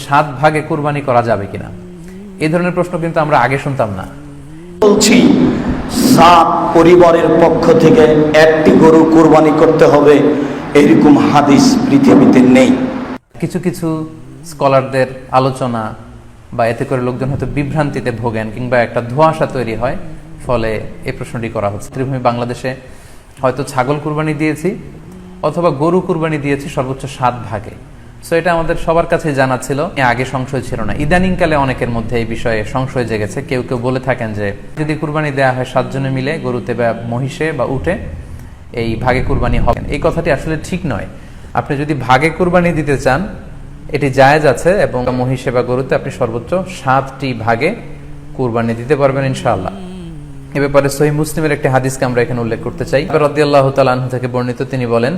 7 ভাগে কুরবানি করা যাবে কিনা, এই ধরনের প্রশ্ন কিন্তু আমরা আগে শুনতাম না। বলছি 7 পরিবারের পক্ষ থেকে একটি গরু কুরবানি করতে হবে, এরকম হাদিস পৃথিবীতে নেই। কিছু কিছু স্কলারদের আলোচনা বা এতে করে লোকজন হয়তো বিভ্রান্তিতে ভোগেন কিংবা একটা ধোঁয়াশা তৈরি হয়, ফলে এই প্রশ্নটি করা হচ্ছে। ত্রিভূমি বাংলাদেশে হয়তো ছাগল কুরবানি দিয়েছি অথবা গরু কুরবানি দিয়েছি সর্বোচ্চ 7 ভাগে। সো এটা আমাদের সবার কাছে জানা ছিল, আগে সংশয় ছিল না। ইদানিংকালে অনেকের মধ্যে এই বিষয়ে সংশয় জেগেছে। কেউ কেউ বলে থাকেন যে যদি কুরবানি দেওয়া হয় 7 জনে মিলে, গরুতে বা মহিষে বা উটে, এই ভাগে কুরবানি হবে। এই কথাটি আসলে ঠিক নয়। আপনি যদি ভাগে কুরবানি দিতে চান এটি জায়েজ আছে, এবং মহিষে বা গরুতে আপনি সর্বোচ্চ 7টি ভাগে কুরবানি দিতে পারবেন ইনশাআল্লাহ। এ ব্যাপারে সহিহ মুসলিমের একটি হাদিসকে আমরা এখানে উল্লেখ করতে চাই। রাদিয়াল্লাহু তাআলা আনহু থেকে বর্ণিত, তিনি বলেন,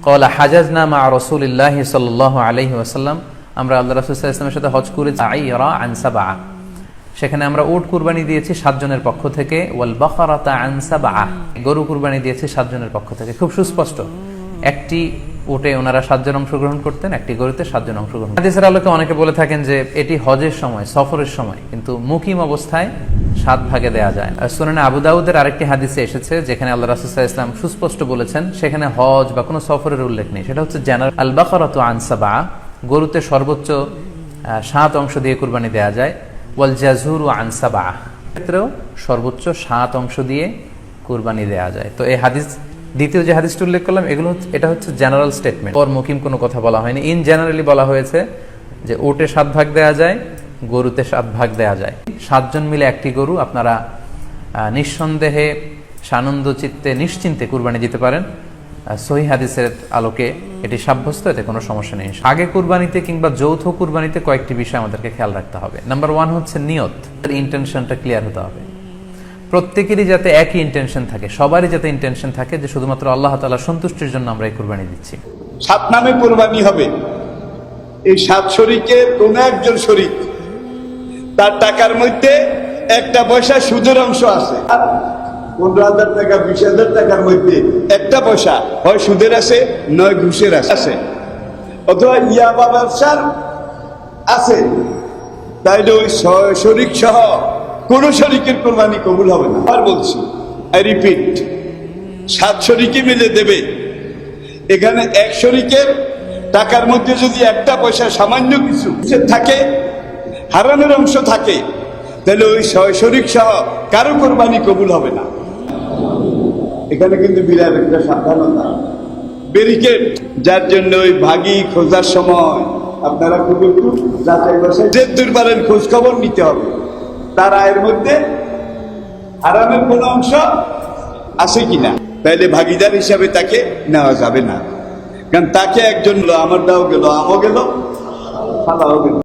ক্বালা হাজাজনা মা রাসূলিল্লাহি সাল্লাল্লাহু আলাইহি ওয়াসাল্লাম, আমরা আল্লাহর রাসূল সাল্লাল্লাহু আলাইহি ওয়াসাল্লামের সাথে হজ করেছি আইরা আন সাবআ, সেখানে আমরা উট কুরবানি দিয়েছি 7 জনের পক্ষ থেকে, ওয়াল বাকারাতা আন সাবআ, গরু কুরবানি দিয়েছি 7 জনের পক্ষ থেকে। খুব সুস্পষ্ট, একটি উটে ওনারা 7 জন অংশগ্রহণ করতেন, একটি গরুতে 7 জন অংশগ্রহণ। হাদিসের আলোকে অনেকে বলে থাকেন যে এটি হজের সময়, সফরের সময়, কিন্তু মুকিম অবস্থায় 7 ভাগে দেয়া যায়। আর সুনানে আবু দাউদের আরেকটি হাদিসে এসেছে যেখানে আল্লাহ রাসূল সাল্লাল্লাহু আলাইহি ওয়াসাল্লাম সুস্পষ্ট বলেছেন, সেখানে হজ বা কোনো সফরের উল্লেখ নেই। সেটা হচ্ছে জেনারেল, আল বাকারাতু আন সাবআ, গরুতে সর্বোচ্চ 7 অংশ দিয়ে কুরবানি দেয়া যায়। ওয়াল জাযুরু আন সাবআ, ক্ষেত্রেও সর্বোচ্চ 7 অংশ দিয়ে কুরবানি দেয়া যায়। তো এই হাদিস, দ্বিতীয় যে হাদিসটি উল্লেখ করলাম, এটা হচ্ছে জেনারেল স্টেটমেন্ট, ওর মুকিম কোনো কথা বলা হয়নি। ইন জেনারেলি বলা হয়েছে যে উটে 7 ভাগ দেয়া যায়, গরুতে 7 ভাগ দেয়া যায়। 7 জন মিলে একটি গরু আপনারা নিঃসন্দেহে সানন্দ চিত্তে নিশ্চিন্তে কুরবানি দিতে পারেন। সহিহ হাদিসের আলোকে এটি সাব্যস্ত, এতে কোনো সমস্যা নেই। আগে কুরবানিতে কিংবা যৌথ কুরবানিতে কয়েকটি বিষয় আমাদেরকে খেয়াল রাখতে হবে। নাম্বার 1 হচ্ছে নিয়ত, ইন্টেনশনটা ক্লিয়ার হতে হবে। প্রত্যেকেরই যাতে একই ইন্টেনশন থাকে, সবারই যাতে ইন্টেনশন থাকে যে শুধুমাত্র আল্লাহ তাআলা সন্তুষ্টির জন্য আমরা এই কুরবানি দিচ্ছি। 7 নামে কুরবানি হবে। এই 7 শরীকের কোন একজন শরীক, তার টাকার মধ্যে একটা পয়সা সুদের অংশ আছে। 15,000 টাকা 20,000 টাকার মধ্যে একটা পয়সা হয় সুদের আছে, নয় ঘুষের আছে, অথবা ইয়াবা ব্যবসার আছে। তাইলে ওই শরীক সহ কোন শরীকের কোরবানি কবুল হবে না। আর বলছি, আই রিপিট, 7 শরীকে মিলে দেবে। এখানে এক শরীকের টাকার মধ্যে যদি একটা পয়সা সামান্য কিছু থাকে, হারানোর অংশ থাকে, তাহলে ওই শরীক সহ কারো কোরবানি কবুল হবে না। এখানে কিন্তু বিরাট একটা সাবধানতা, ব্যারিকেড, যার জন্য ওই ভাগি খোঁজার সময় আপনারা খুব একটু যাচাই বাছাই যে পারেন খোঁজ খবর নিতে হবে তার আয়ের মধ্যে হারামের কোন অংশ আছে কিনা, তাইলে ভাগিদার হিসাবে তাকে নেওয়া যাবে না। কারণ তাকে একজন আমার দাও গেল, আমও গেল, খালাও গেল।